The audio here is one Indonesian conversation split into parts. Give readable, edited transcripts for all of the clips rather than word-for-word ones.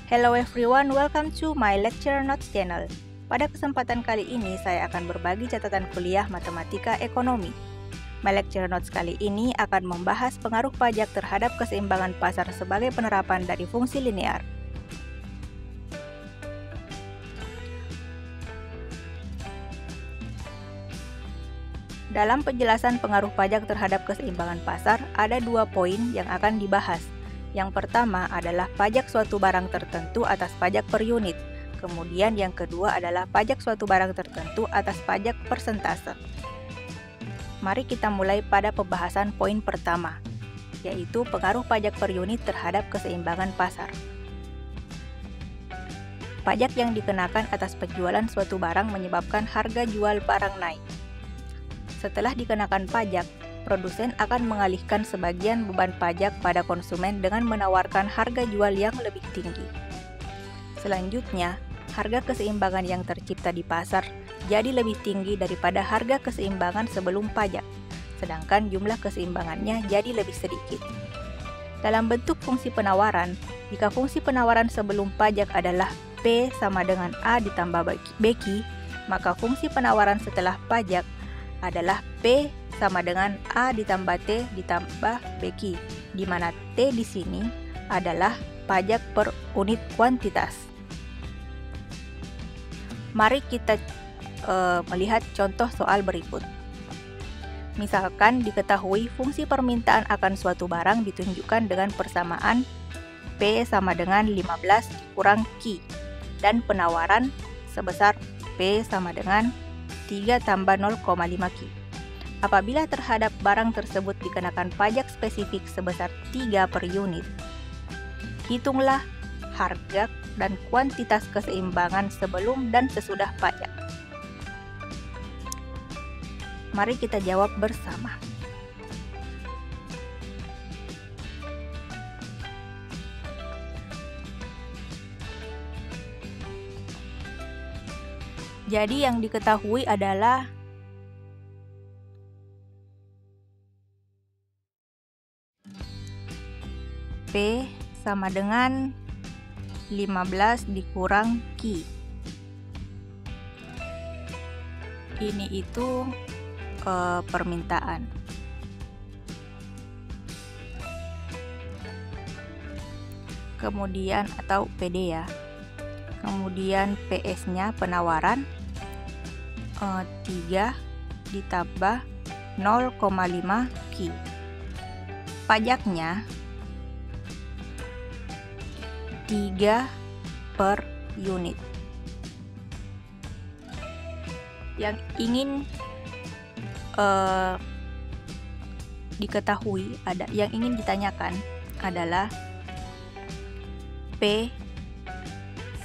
Hello everyone, welcome to my lecture notes channel. Pada kesempatan kali ini saya akan berbagi catatan kuliah matematika ekonomi. My lecture notes kali ini akan membahas pengaruh pajak terhadap keseimbangan pasar sebagai penerapan dari fungsi linear. Dalam penjelasan pengaruh pajak terhadap keseimbangan pasar, ada 2 poin yang akan dibahas. Yang pertama adalah pajak suatu barang tertentu atas pajak per unit. Kemudian yang kedua adalah pajak suatu barang tertentu atas pajak persentase. Mari kita mulai pada pembahasan poin pertama, yaitu pengaruh pajak per unit terhadap keseimbangan pasar. Pajak yang dikenakan atas penjualan suatu barang menyebabkan harga jual barang naik. Setelah dikenakan pajak, produsen akan mengalihkan sebagian beban pajak pada konsumen dengan menawarkan harga jual yang lebih tinggi. Selanjutnya, harga keseimbangan yang tercipta di pasar jadi lebih tinggi daripada harga keseimbangan sebelum pajak, sedangkan jumlah keseimbangannya jadi lebih sedikit. Dalam bentuk fungsi penawaran, jika fungsi penawaran sebelum pajak adalah P sama dengan A ditambah BQ, maka fungsi penawaran setelah pajak adalah P sama dengan A ditambah T ditambah BQ, di mana T di sini adalah pajak per unit kuantitas. Mari kita melihat contoh soal berikut. Misalkan diketahui fungsi permintaan akan suatu barang ditunjukkan dengan persamaan P sama dengan 15 dikurang Q, dan penawaran sebesar P sama dengan 3 tambah 0,5 Q. Apabila terhadap barang tersebut dikenakan pajak spesifik sebesar 3 per unit, hitunglah harga dan kuantitas keseimbangan sebelum dan sesudah pajak. Mari kita jawab bersama. Jadi yang diketahui adalah P sama dengan 15 dikurang Q. Ini itu permintaan. Kemudian atau PD ya. Kemudian PS-nya penawaran 3 ditambah 0,5 Q. Pajaknya 3 per unit. Yang ingin diketahui yang ingin ditanyakan adalah P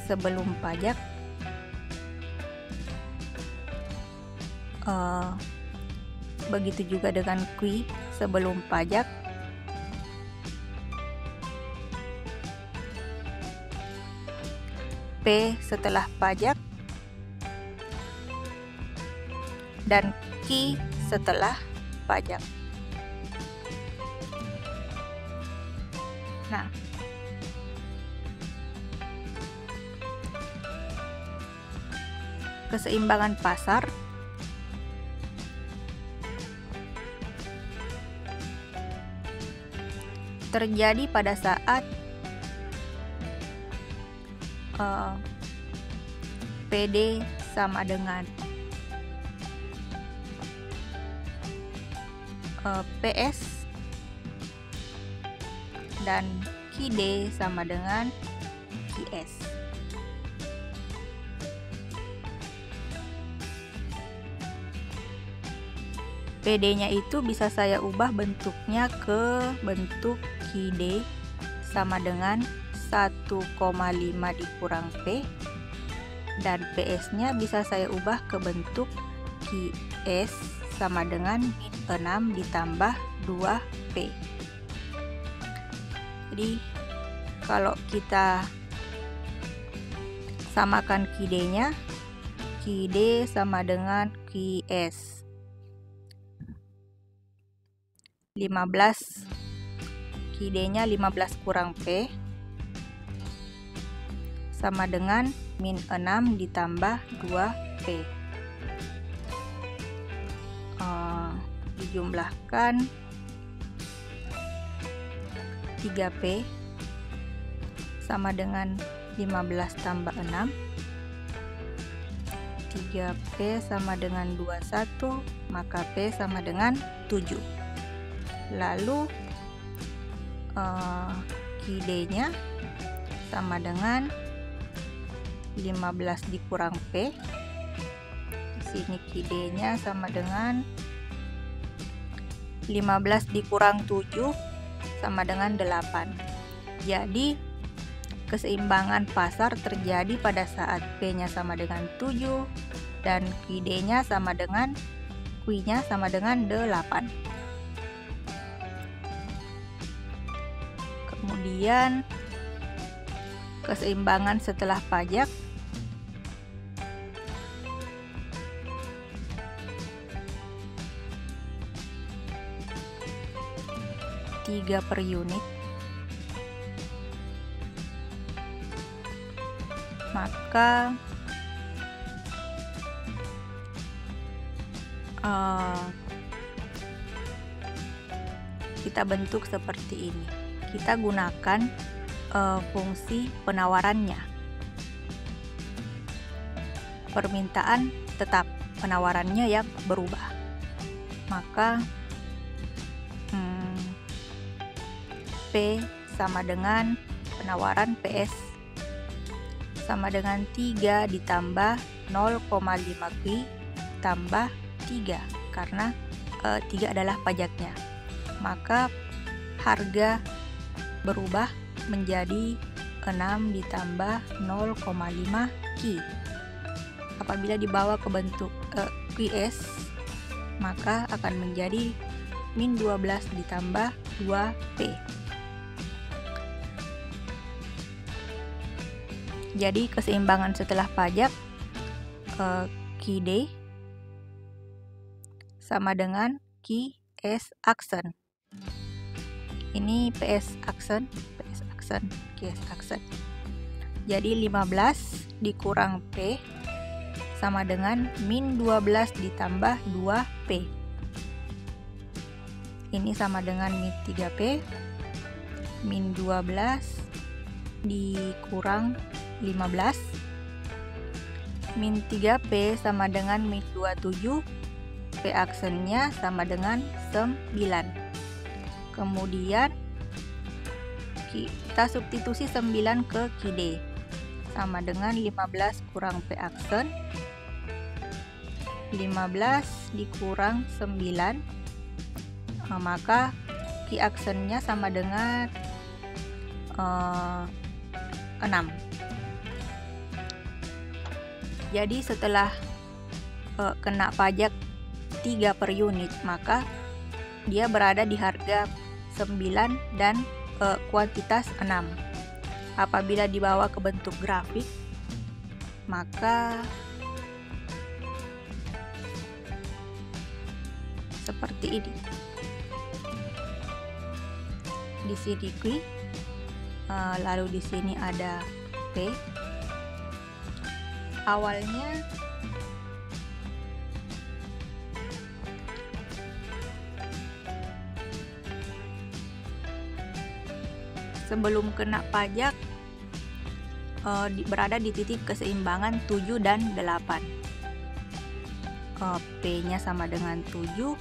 sebelum pajak begitu juga dengan Q sebelum pajak, P setelah pajak, dan Q setelah pajak. Nah, keseimbangan pasar terjadi pada saat PD sama dengan PS dan QD sama dengan QS. PD-nya itu bisa saya ubah bentuknya ke bentuk QD sama dengan 1,5 dikurang P, dan PS-nya bisa saya ubah ke bentuk QS sama dengan 6 ditambah 2P. Jadi kalau kita samakan QD-nya, QD sama dengan QS. 15 QD-nya 15 kurang P sama dengan min 6 ditambah 2P. Dijumlahkan 3P sama dengan 15 tambah 6. 3P sama dengan 21, maka P sama dengan 7. Lalu QD-nya sama dengan 15 dikurang P. Di sini QD-nya sama dengan 15 dikurang 7 sama dengan 8. Jadi keseimbangan pasar terjadi pada saat P-nya sama dengan 7 dan QD-nya sama dengan Q-nya sama dengan 8. Kemudian keseimbangan setelah pajak tiga per unit, maka kita bentuk seperti ini. Kita gunakan fungsi penawarannya. Permintaan tetap, penawarannya yang berubah. Maka P sama dengan penawaran PS sama dengan 3 ditambah 0,5 Q tambah 3, karena 3 adalah pajaknya. Maka harga berubah menjadi 6 ditambah 0,5 Q. Apabila dibawa ke bentuk QS, maka akan menjadi min 12 ditambah 2P. Jadi keseimbangan setelah pajak QD sama dengan QS aksen. Ini PS aksen, QS aksen. Jadi 15 dikurang P sama dengan min 12 ditambah 2P. Ini sama dengan min 3P, min 12 dikurang 15, min 3P sama dengan min 27, P aksennya sama dengan 9. Kemudian kita substitusi 9 ke QD, sama dengan 15 kurang P aksen, 15 dikurang 9, maka Q aksennya sama dengan 6. Jadi setelah kena pajak 3 per unit, maka dia berada di harga 9 dan kuantitas 6. Apabila dibawa ke bentuk grafik, maka seperti ini. Di sini Q, lalu di sini ada P. Awalnya sebelum kena pajak berada di titik keseimbangan 7 dan 8. P-nya sama dengan 7,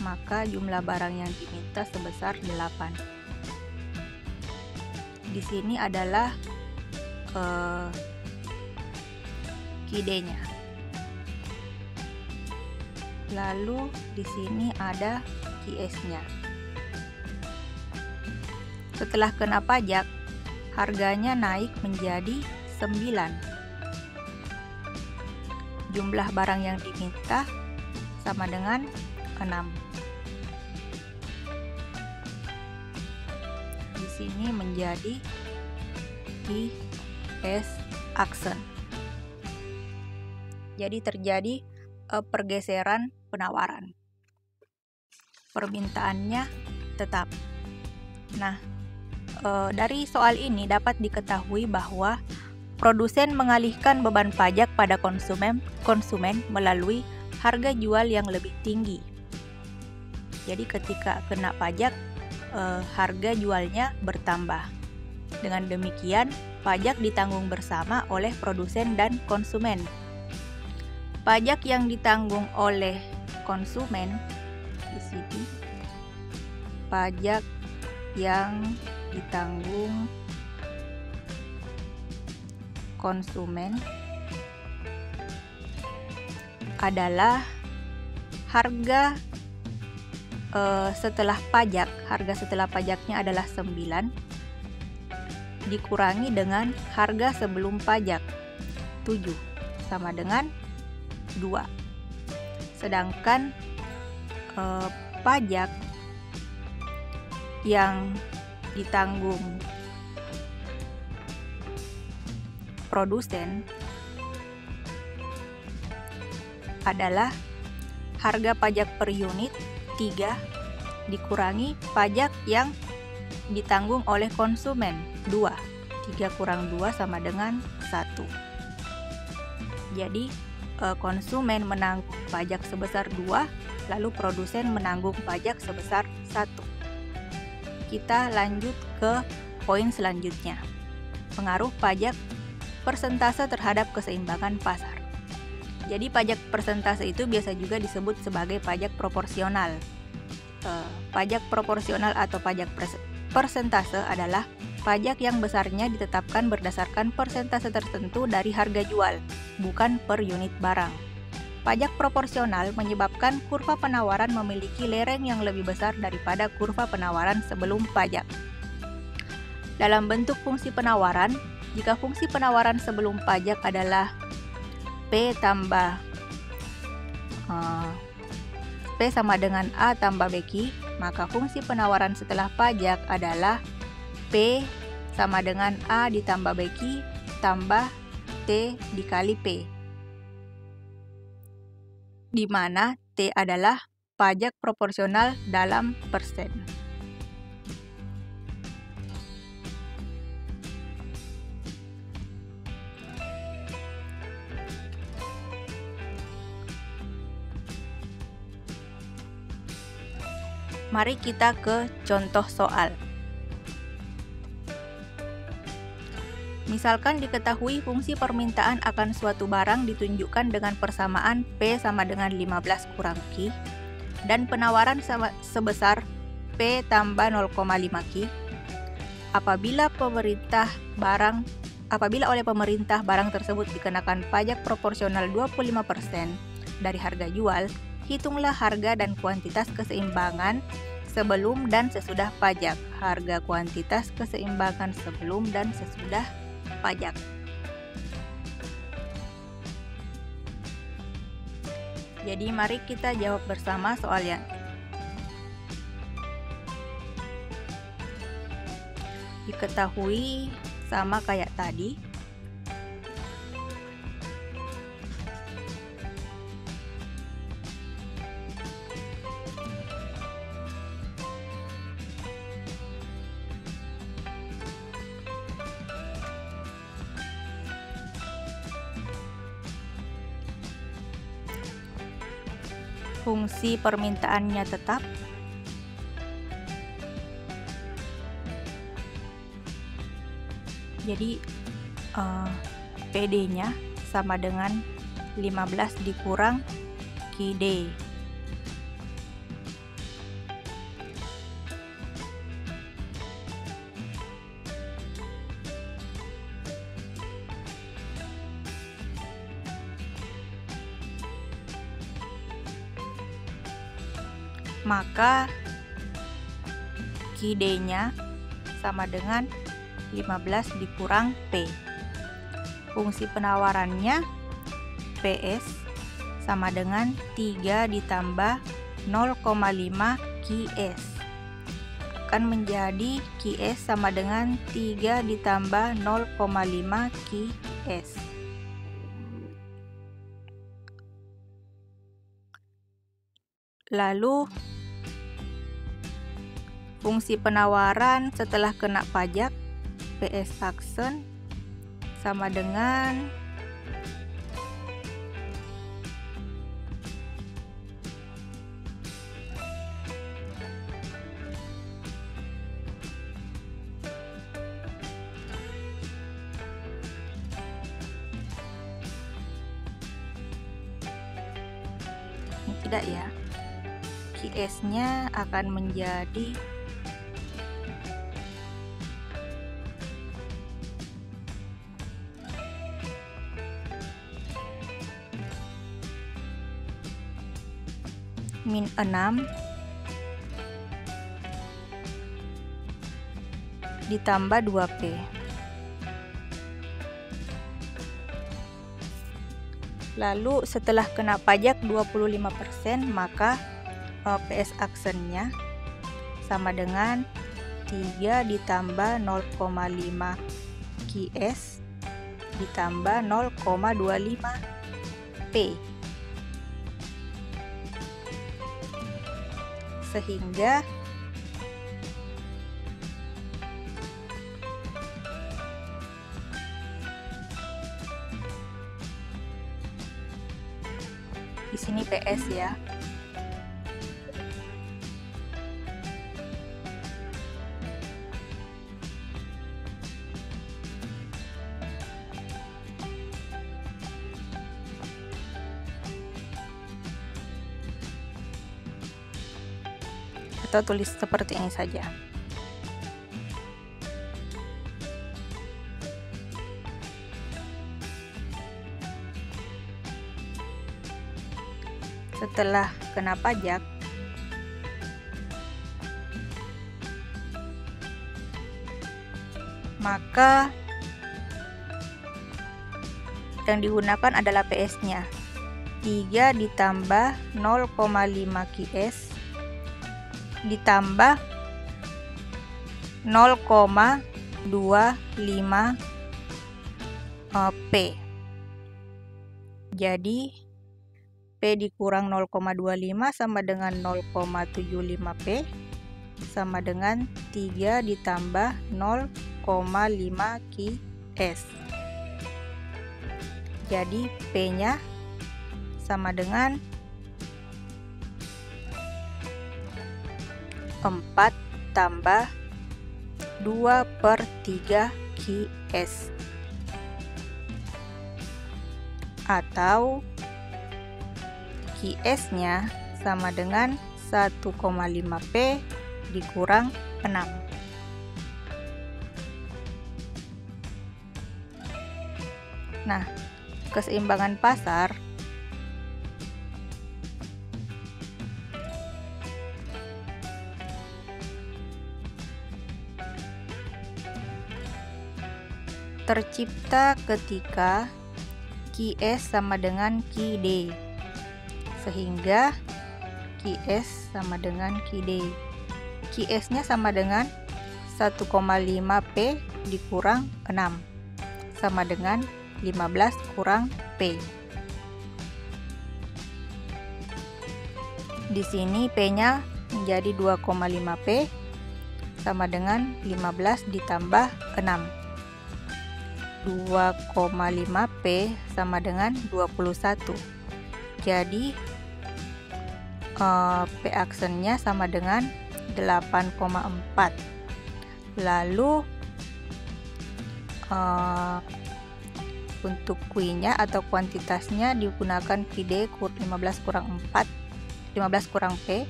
maka jumlah barang yang diminta sebesar 8. Di sini adalah QD-nya. Lalu di sini ada QS-nya. Setelah kena pajak, harganya naik menjadi 9. Jumlah barang yang diminta sama dengan 6. Di sini menjadi QS aksen. Jadi terjadi pergeseran penawaran. Permintaannya tetap. Nah, Dari soal ini dapat diketahui bahwa produsen mengalihkan beban pajak pada konsumen melalui harga jual yang lebih tinggi. Jadi ketika kena pajak, harga jualnya bertambah. Dengan demikian, pajak ditanggung bersama oleh produsen dan konsumen. Pajak yang ditanggung oleh konsumen di sini, pajak yang ditanggung konsumen adalah harga setelah pajak. Harga setelah pajaknya adalah 9 dikurangi dengan harga sebelum pajak 7 sama dengan 2. Sedangkan pajak yang ditanggung produsen adalah harga pajak per unit 3 dikurangi pajak yang ditanggung oleh konsumen 2. 3 kurang 2 sama dengan 1. Jadi konsumen menanggung pajak sebesar 2, lalu produsen menanggung pajak sebesar 1. Kita lanjut ke poin selanjutnya. Pengaruh pajak persentase terhadap keseimbangan pasar. Jadi pajak persentase itu biasa juga disebut sebagai pajak proporsional. Pajak proporsional atau pajak persentase adalah pajak yang besarnya ditetapkan berdasarkan persentase tertentu dari harga jual, bukan per unit barang. Pajak proporsional menyebabkan kurva penawaran memiliki lereng yang lebih besar daripada kurva penawaran sebelum pajak. Dalam bentuk fungsi penawaran, jika fungsi penawaran sebelum pajak adalah P sama dengan A tambah BQ, maka fungsi penawaran setelah pajak adalah P sama dengan A ditambah BQ tambah T dikali P, di mana T adalah pajak proporsional dalam persen. Mari kita ke contoh soal. Misalkan diketahui fungsi permintaan akan suatu barang ditunjukkan dengan persamaan P sama dengan 15 kurang Q dan penawaran sebesar P tambah 0,5 Q. Apabila oleh pemerintah barang tersebut dikenakan pajak proporsional 25% dari harga jual, hitunglah harga dan kuantitas keseimbangan sebelum dan sesudah pajak. Harga kuantitas keseimbangan sebelum dan sesudah pajak. Jadi mari kita jawab bersama soal yang diketahui sama kayak tadi. Fungsi permintaannya tetap. Jadi PD-nya sama dengan 15 dikurang QD. Maka QD-nya sama dengan 15 dikurang P. Fungsi penawarannya PS sama dengan 3 ditambah 0,5 QS. Akan menjadi QS sama dengan 3 ditambah 0,5 QS. Lalu Fungsi penawaran setelah kena pajak PS Action sama dengan tidak ya, QS-nya akan menjadi -6 ditambah 2P. Lalu setelah kena pajak 25%, maka PS Action-nya sama dengan 3 ditambah 0,5 QS ditambah 0,25 P. Sehingga di sini PS ya. Atau tulis seperti ini saja. Setelah kena pajak, maka yang digunakan adalah PS-nya. 3 ditambah 0,5 QS ditambah 0,25 P. Jadi P dikurang 0,25 sama dengan 0,75 P sama dengan 3 ditambah 0,5 QS. Jadi P-nya sama dengan 4 tambah 2/3 QS, atau QS-nya sama dengan 1,5 P dikurang 6. Nah, keseimbangan pasar tercipta ketika QS sama dengan QD, sehingga QS sama dengan QD. QS-nya sama dengan 1,5 P dikurang 6 sama dengan 15 kurang P. Di sini P-nya menjadi 2,5 P sama dengan 15 ditambah 6. 2,5 P sama dengan 21. Jadi P Action-nya sama dengan 8,4. Lalu untuk Q-nya atau kuantitasnya digunakan QD 15 kurang 4, 15 kurang P,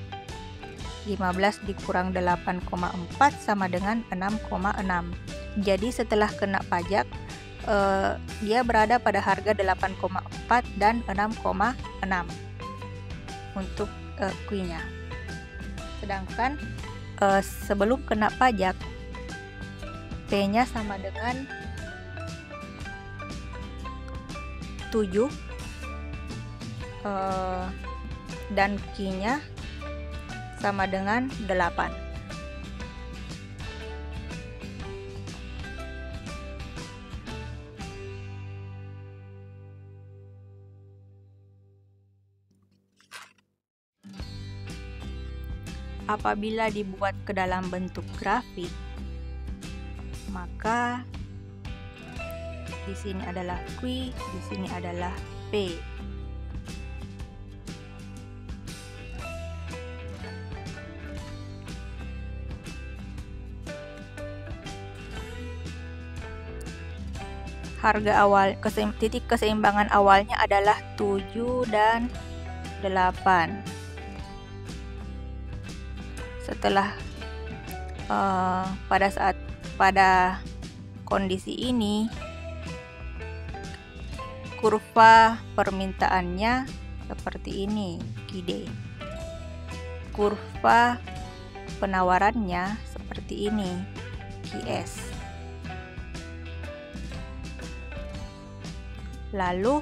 15 dikurang 8,4 sama dengan 6,6. Jadi setelah kena pajak dia berada pada harga 8,4 dan 6,6 untuk Q-nya. Sedangkan sebelum kena pajak P-nya sama dengan 7 dan Q-nya sama dengan 8. apabila dibuat ke dalam bentuk grafik, maka di sini adalah Q, di sini adalah P. Harga awal, titik keseimbangan awalnya adalah 7 dan 8. Setelah pada kondisi ini, kurva permintaannya seperti ini, QD. Kurva penawarannya seperti ini, QS. Lalu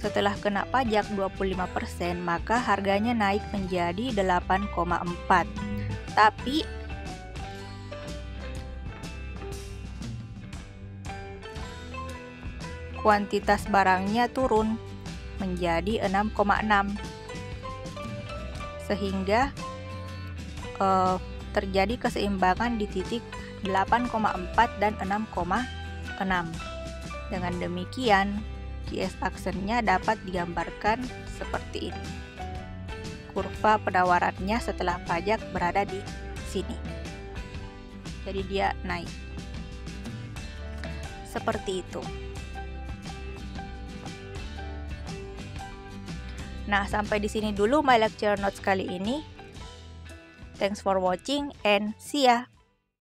setelah kena pajak 25%, maka harganya naik menjadi 8,4. Tapi kuantitas barangnya turun menjadi 6,6. Sehingga terjadi keseimbangan di titik 8,4 dan 6,6. Dengan demikian, QS aksennya dapat digambarkan seperti ini. Kurva penawarannya setelah pajak berada di sini. Jadi dia naik. Seperti itu. Nah, sampai di sini dulu my lecture notes kali ini. Thanks for watching and see ya.